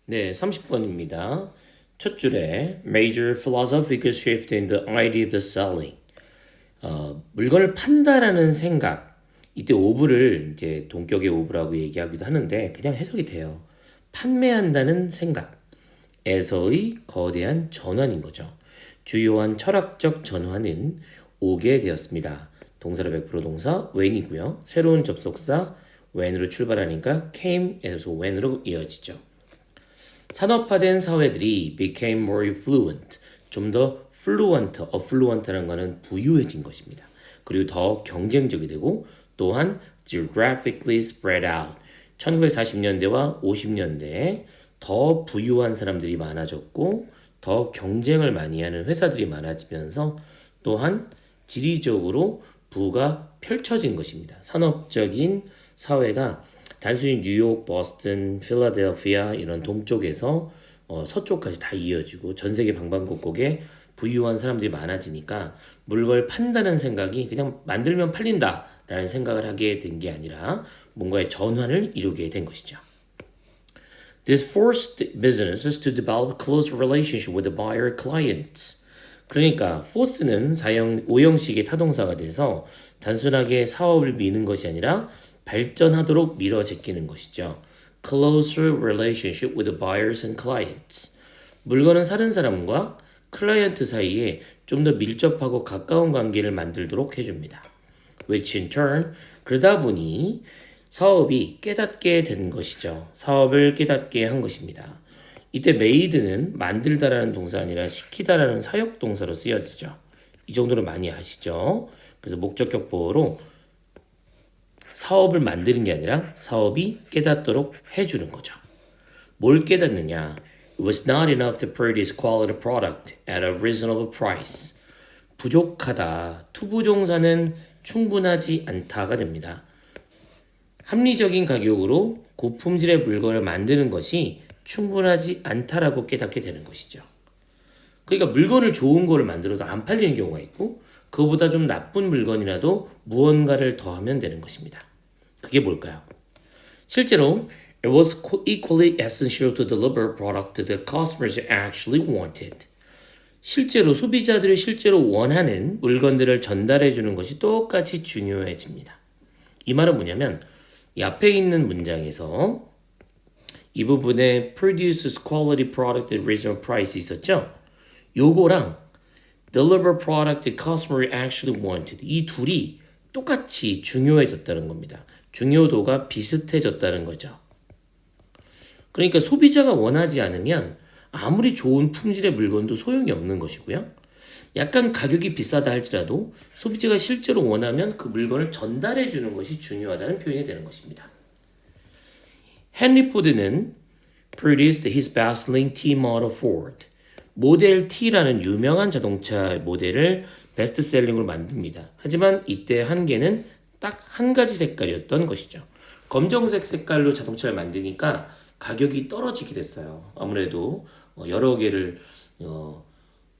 네, 30번입니다. 첫 줄에 Major philosophical shift in the idea of the selling. 물건을 판다라는 생각. 이때 오브를 이제 동격의 오브라고 얘기하기도 하는데 그냥 해석이 돼요. 판매한다는 생각에서의 거대한 전환인 거죠. 주요한 철학적 전환은 오게 되었습니다. 동사로 100% 동사 when이고요. 새로운 접속사 when으로 출발하니까 came에서 when으로 이어지죠. 산업화된 사회들이 became more fluent, 좀 더 affluent라는 것은 부유해진 것입니다. 그리고 더 경쟁적이 되고 또한 geographically spread out, 1940년대와 50년대에 더 부유한 사람들이 많아졌고 더 경쟁을 많이 하는 회사들이 많아지면서 또한 지리적으로 부가 펼쳐진 것입니다. 산업적인 사회가 단순히 뉴욕, 버스턴, 필라델피아 이런 동쪽에서 서쪽까지 다 이어지고 전 세계 방방곡곡에 부유한 사람들이 많아지니까 물건을 판다는 생각이 그냥 만들면 팔린다라는 생각을 하게 된 게 아니라 뭔가의 전환을 이루게 된 것이죠. This forced businesses to develop close relationship with the buyer clients. 그러니까 force는 오형식의 타동사가 돼서 단순하게 사업을 미는 것이 아니라 발전하도록 밀어 제끼는 것이죠. Closer relationship with the buyers and clients. 물건을 사는 사람과 클라이언트 사이에 좀 더 밀접하고 가까운 관계를 만들도록 해줍니다. Which in turn, 그러다 보니 사업이 깨닫게 된 것이죠. 사업을 깨닫게 한 것입니다. 이때 made는 만들다라는 동사 아니라 시키다라는 사역 동사로 쓰여지죠. 이 정도로 많이 아시죠? 그래서 목적격 보호로 사업을 만드는 게 아니라 사업이 깨닫도록 해주는 거죠. 뭘 깨닫느냐? It was not enough to produce quality product at a reasonable price. 부족하다. 투부정사는 충분하지 않다가 됩니다. 합리적인 가격으로 고품질의 물건을 만드는 것이 충분하지 않다라고 깨닫게 되는 것이죠. 그러니까 물건을 좋은 거를 만들어도 안 팔리는 경우가 있고 그거보다 좀 나쁜 물건이라도 무언가를 더하면 되는 것입니다. 그게 뭘까요? 실제로 it was equally essential to deliver a product that customers actually wanted. 실제로 소비자들이 실제로 원하는 물건들을 전달해 주는 것이 똑같이 중요해집니다. 이 말은 뭐냐면 이 앞에 있는 문장에서 이 부분에 produces quality product at reasonable price 있었죠? 요거랑 deliver product the customer actually wanted. 이 둘이 똑같이 중요해졌다는 겁니다. 중요도가 비슷해졌다는 거죠. 그러니까 소비자가 원하지 않으면 아무리 좋은 품질의 물건도 소용이 없는 것이고요. 약간 가격이 비싸다 할지라도 소비자가 실제로 원하면 그 물건을 전달해 주는 것이 중요하다는 표현이 되는 것입니다. 헨리 포드는 produced his best-selling T model Ford. 모델 T라는 유명한 자동차 모델을 베스트셀링으로 만듭니다. 하지만 이때 한계는 딱 한 가지 색깔이었던 것이죠. 검정색 색깔로 자동차를 만드니까 가격이 떨어지게 됐어요. 아무래도 여러 개를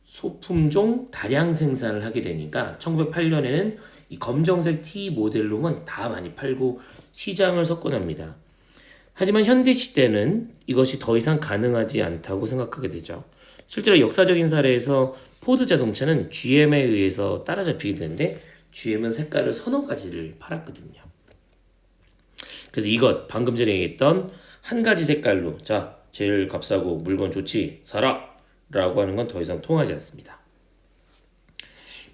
소품종 다량 생산을 하게 되니까 1908년에는 이 검정색 T 모델로만 다 많이 팔고 시장을 석권합니다. 하지만 현대 시대는 이것이 더 이상 가능하지 않다고 생각하게 되죠. 실제로 역사적인 사례에서 포드 자동차는 GM에 의해서 따라잡히게 되는데 GM은 색깔을 서너 가지를 팔았거든요. 그래서 이것 방금 전에 얘기했던 한 가지 색깔로 자 제일 값싸고 물건 좋지 사라 라고 하는 건 더 이상 통하지 않습니다.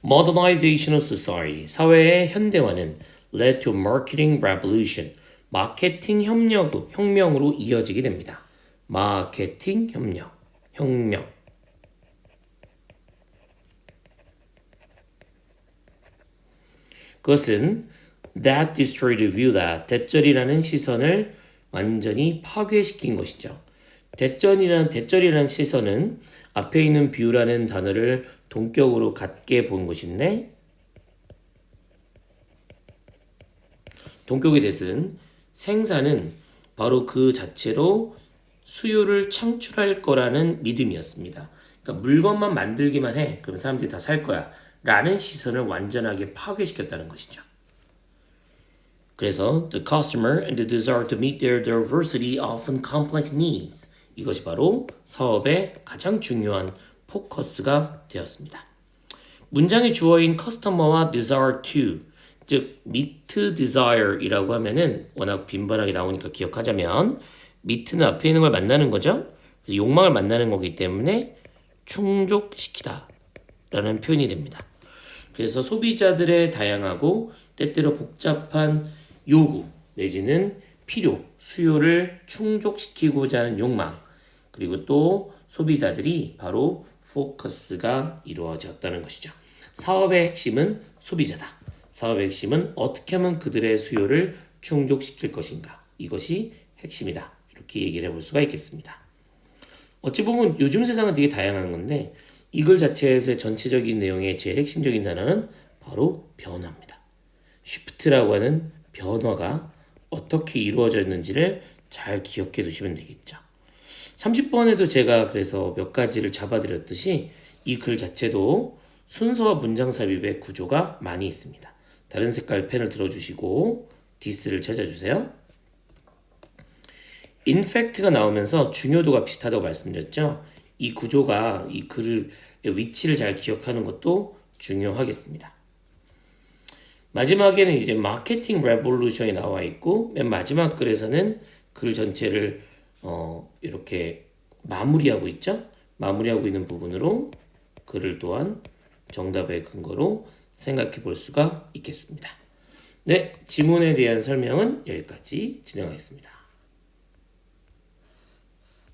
Modernization of society, 사회의 현대화는 led to marketing revolution, 마케팅 혁명으로 이어지게 됩니다. 마케팅 혁명. 그것은 that destroyed the view that, 대절이라는 시선을 완전히 파괴시킨 것이죠. 대절이라는 시선은 앞에 있는 view라는 단어를 동격으로 갖게 본 것인데 동격의 뜻은 생산은 바로 그 자체로 수요를 창출할 거라는 믿음이었습니다. 그러니까 물건만 만들기만 해. 그럼 사람들이 다 살 거야. 라는 시선을 완전하게 파괴시켰다는 것이죠. 그래서 the customer and the desire to meet their diversity often complex needs. 이것이 바로 사업의 가장 중요한 포커스가 되었습니다. 문장의 주어인 customer와 desire to, 즉 meet desire이라고 하면은 워낙 빈번하게 나오니까 기억하자면 meet는 앞에 있는 걸 만나는 거죠. 욕망을 만나는 거기 때문에 충족시키다 라는 표현이 됩니다. 그래서 소비자들의 다양하고 때때로 복잡한 요구 내지는 필요, 수요를 충족시키고자 하는 욕망, 그리고 또 소비자들이 바로 포커스가 이루어졌다는 것이죠. 사업의 핵심은 소비자다. 사업의 핵심은 어떻게 하면 그들의 수요를 충족시킬 것인가. 이것이 핵심이다. 이렇게 얘기를 해볼 수가 있겠습니다. 어찌 보면 요즘 세상은 되게 다양한 건데 이 글 자체에서의 전체적인 내용의 제일 핵심적인 단어는 바로 변화입니다. 쉬프트라고 하는 변화가 어떻게 이루어져 있는지를 잘 기억해 두시면 되겠죠. 30번에도 제가 그래서 몇 가지를 잡아드렸듯이 이 글 자체도 순서와 문장 삽입의 구조가 많이 있습니다. 다른 색깔 펜을 들어주시고 디스를 찾아주세요. in fact가 나오면서 중요도가 비슷하다고 말씀드렸죠. 이 구조가 이 글의 위치를 잘 기억하는 것도 중요하겠습니다. 마지막에는 이제 마케팅 레볼루션이 나와 있고 맨 마지막 글에서는 글 전체를 이렇게 마무리하고 있죠. 마무리하고 있는 부분으로 글을 또한 정답의 근거로 생각해 볼 수가 있겠습니다. 네, 지문에 대한 설명은 여기까지 진행하겠습니다.